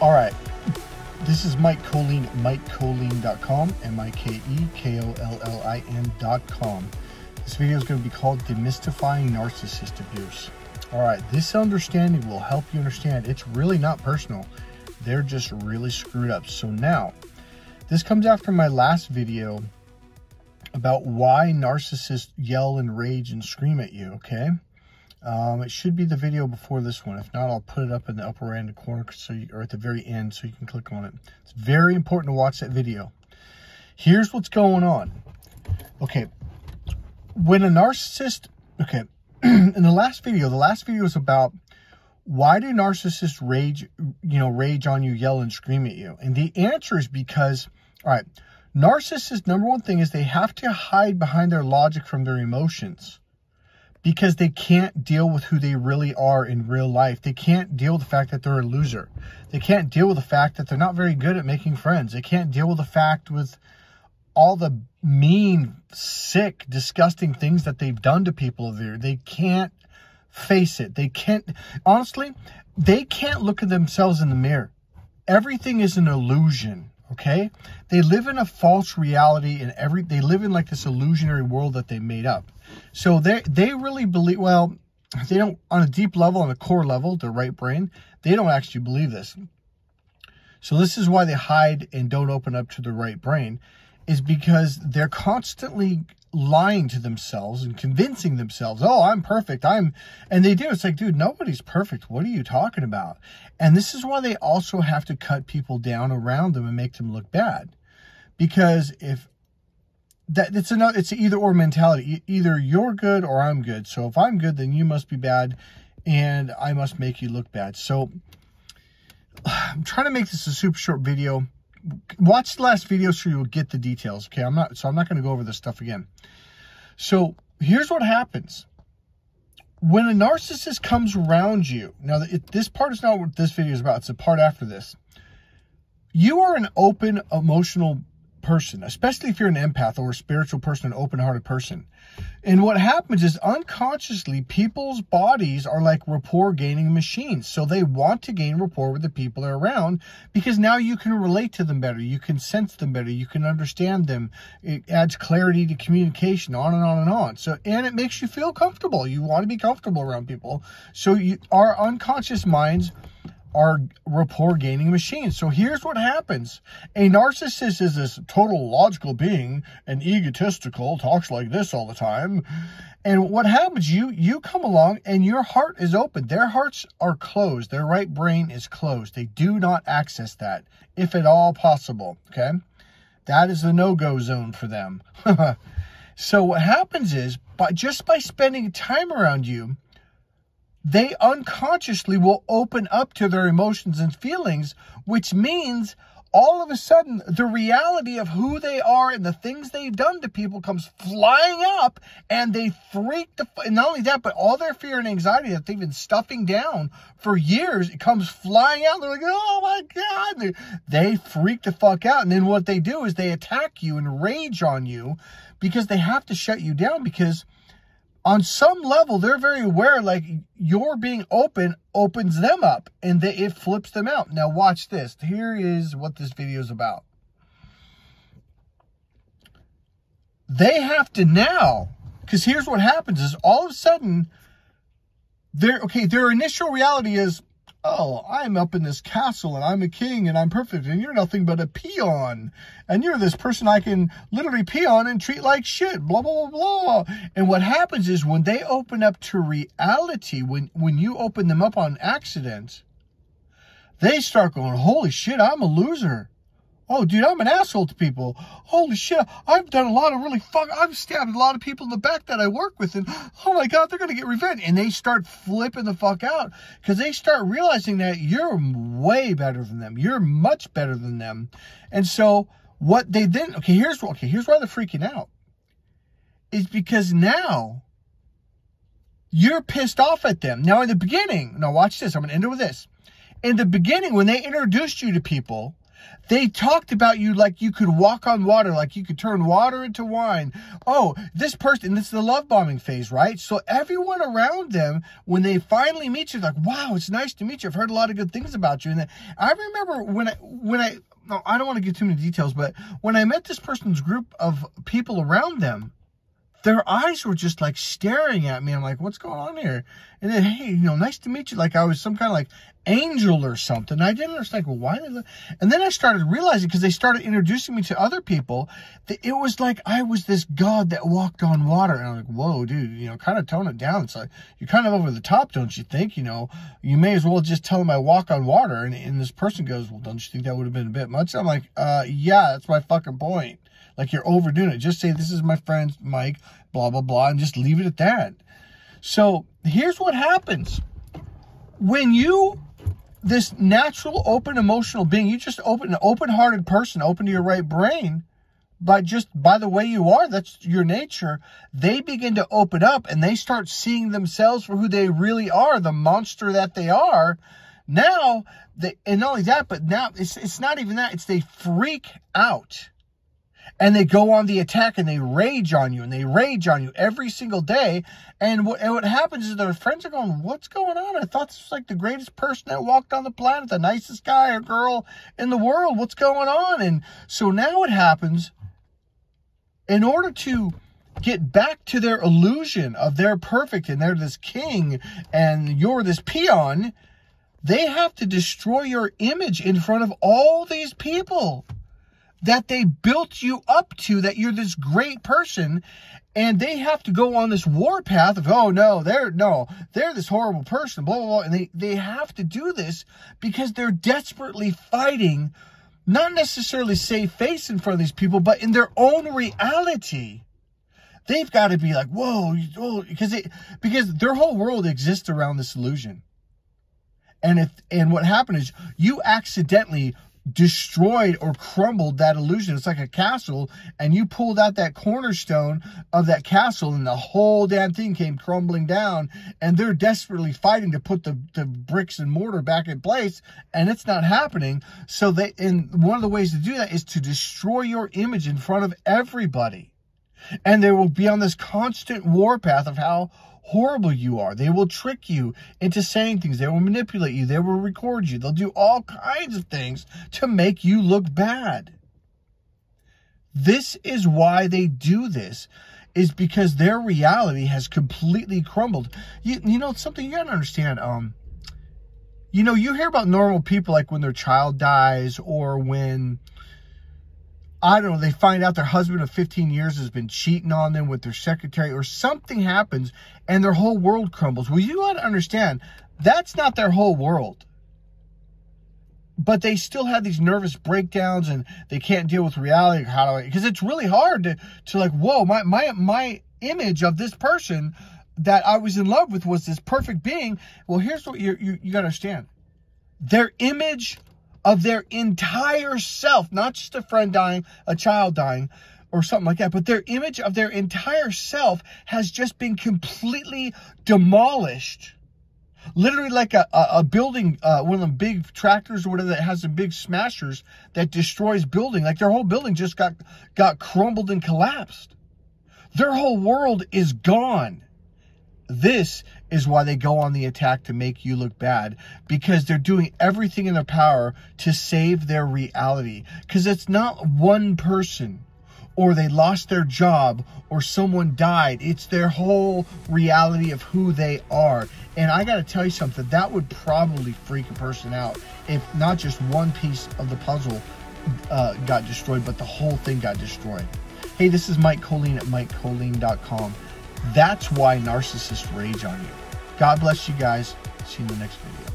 All right, this is Mike Colleen, MikeColleen.com, MikeKollin.com. This video is going to be called Demystifying Narcissist Abuse. All right, this understanding will help you understand it's really not personal. They're just really screwed up. So now, this comes after my last video about why narcissists yell and rage and scream at you, okay? It should be the video before this one. If not, I'll put it up in the upper right-hand corner or at the very end so you can click on it. It's very important to watch that video. Here's what's going on. Okay, when a narcissist, okay, in the last video is about why do narcissists rage on you, yell and scream at you? And the answer is because, all right, narcissists, number one thing is they have to hide behind their logic from their emotions. Because they can't deal with who they really are in real life. They can't deal with the fact that they're a loser. They can't deal with the fact that they're not very good at making friends. They can't deal with the fact with all the mean, sick, disgusting things that they've done to people there. They can't face it. They can't, honestly, they can't look at themselves in the mirror. Everything is an illusion. Okay? They live in a false reality and they live in like this illusionary world that they made up. So they really believe, well, they don't, on a deep level, on a core level, their right brain, they don't actually believe this. So this is why they hide and don't open up to the right brain, is because they're constantly lying to themselves and convincing themselves, oh, I'm perfect. And they do. It's like, dude, nobody's perfect. What are you talking about? And this is why they also have to cut people down around them and make them look bad. Because it's an either or mentality. Either you're good or I'm good. So if I'm good, then you must be bad and I must make you look bad. So I'm trying to make this a super short video. Watch the last video so you'll get the details. Okay, I'm not going to go over this stuff again. So here's what happens. When a narcissist comes around you, now this part is not what this video is about. It's a part after this. You are an open, emotional person, especially if you're an empath or a spiritual person, an open-hearted person. And what happens is unconsciously, people's bodies are like rapport-gaining machines. So they want to gain rapport with the people they're around because now you can relate to them better. You can sense them better. You can understand them. It adds clarity to communication, on and on and on. So, and it makes you feel comfortable. You want to be comfortable around people. So our unconscious minds are rapport-gaining machines. So here's what happens. A narcissist is this total logical being and egotistical, talks like this all the time. And what happens, you come along and your heart is open. Their hearts are closed. Their right brain is closed. They do not access that, if at all possible, okay? That is the no-go zone for them. So what happens is, just by spending time around you, they unconsciously will open up to their emotions and feelings, which means all of a sudden the reality of who they are and the things they've done to people comes flying up, and they freak and not only that, but all their fear and anxiety that they've been stuffing down for years, it comes flying out. They're like, oh my God. They freak the fuck out. And then what they do is they attack you and rage on you because they have to shut you down, because on some level, they're very aware, like, your being open opens them up, and it flips them out. Now, watch this. Here is what this video is about. They have to now, because here's what happens is all of a sudden, their initial reality is, oh, I'm up in this castle and I'm a king and I'm perfect and you're nothing but a peon. And you're this person I can literally pee on and treat like shit, blah, blah, blah, blah. And what happens is when they open up to reality, when you open them up on accident, they start going, holy shit, I'm a loser. Oh, dude, I'm an asshole to people. Holy shit, I've done a lot of I've stabbed a lot of people in the back that I work with, and oh my God, they're going to get revenge. And they start flipping the fuck out because they start realizing that you're way better than them. You're much better than them. And so what they then, here's why they're freaking out. Is because now you're pissed off at them. Now in the beginning, now watch this, I'm going to end it with this. In the beginning, when they introduced you to people, They talked about you like you could walk on water, like you could turn water into wine. Oh, this person, this is the love bombing phase, right? So everyone around them, when they finally meet you, like, wow, it's nice to meet you. I've heard a lot of good things about you. And then I remember no, I don't want to give too many details, but when I met this person's group of people around them, their eyes were just like staring at me. I'm like, what's going on here? And then, hey, nice to meet you. Like I was some kind of like angel or something. I didn't understand, well, why did they? And then I started realizing, because they started introducing me to other people, that it was like I was this god that walked on water. And I'm like, whoa, dude, kind of tone it down. It's like, you're kind of over the top, don't you think? You may as well just tell them I walk on water. And this person goes, well, don't you think that would have been a bit much? I'm like, yeah, that's my fucking point. Like, you're overdoing it. Just say, this is my friend Mike, blah, blah, blah, and just leave it at that. So here's what happens. When this natural, open, emotional being, you just an open-hearted person, open to your right brain, by the way you are, that's your nature, they begin to open up and they start seeing themselves for who they really are, the monster that they are. Now, and not only that, but now it's not even that, it's they freak out. And they go on the attack and they rage on you, and they rage on you every single day. And what happens is their friends are going, what's going on? I thought this was like the greatest person that walked on the planet, the nicest guy or girl in the world. What's going on? And so now what happens, in order to get back to their illusion of they're perfect and they're this king and you're this peon, they have to destroy your image in front of all these people that they built you up to, that you're this great person, and they have to go on this warpath of, oh no, they're this horrible person, blah, blah, blah. And they have to do this because they're desperately fighting, not necessarily save face in front of these people, but in their own reality. They've got to be like, whoa, because their whole world exists around this illusion. And what happened is you accidentally destroyed or crumbled that illusion. It's like a castle, and you pulled out that cornerstone of that castle, and the whole damn thing came crumbling down, and they're desperately fighting to put the bricks and mortar back in place, and it's not happening. So and one of the ways to do that is to destroy your image in front of everybody. And they will be on this constant warpath of how horrible you are. They will trick you into saying things. They will manipulate you. They will record you. They'll do all kinds of things to make you look bad. This is why they do this, is because their reality has completely crumbled. Something you gotta understand. You hear about normal people, like when their child dies, or when, I don't know, they find out their husband of 15 years has been cheating on them with their secretary, or something happens and their whole world crumbles. Well, you got to understand, that's not their whole world. But they still have these nervous breakdowns, and they can't deal with reality. Because it's really hard to like, whoa, my image of this person that I was in love with was this perfect being. Well, here's what you got to understand. Their image of their entire self, not just a friend dying, a child dying, or something like that, but their image of their entire self has just been completely demolished. Literally like a building, one of the big tractors or whatever that has some big smashers that destroys building. Like their whole building just got crumbled and collapsed. Their whole world is gone. This is why they go on the attack, to make you look bad, because they're doing everything in their power to save their reality. Because it's not one person, or they lost their job, or someone died. It's their whole reality of who they are. And I got to tell you something, that would probably freak a person out if not just one piece of the puzzle got destroyed, but the whole thing got destroyed. Hey, this is Mike Colleen at MikeColleen.com. That's why narcissists rage on you. God bless you guys. See you in the next video.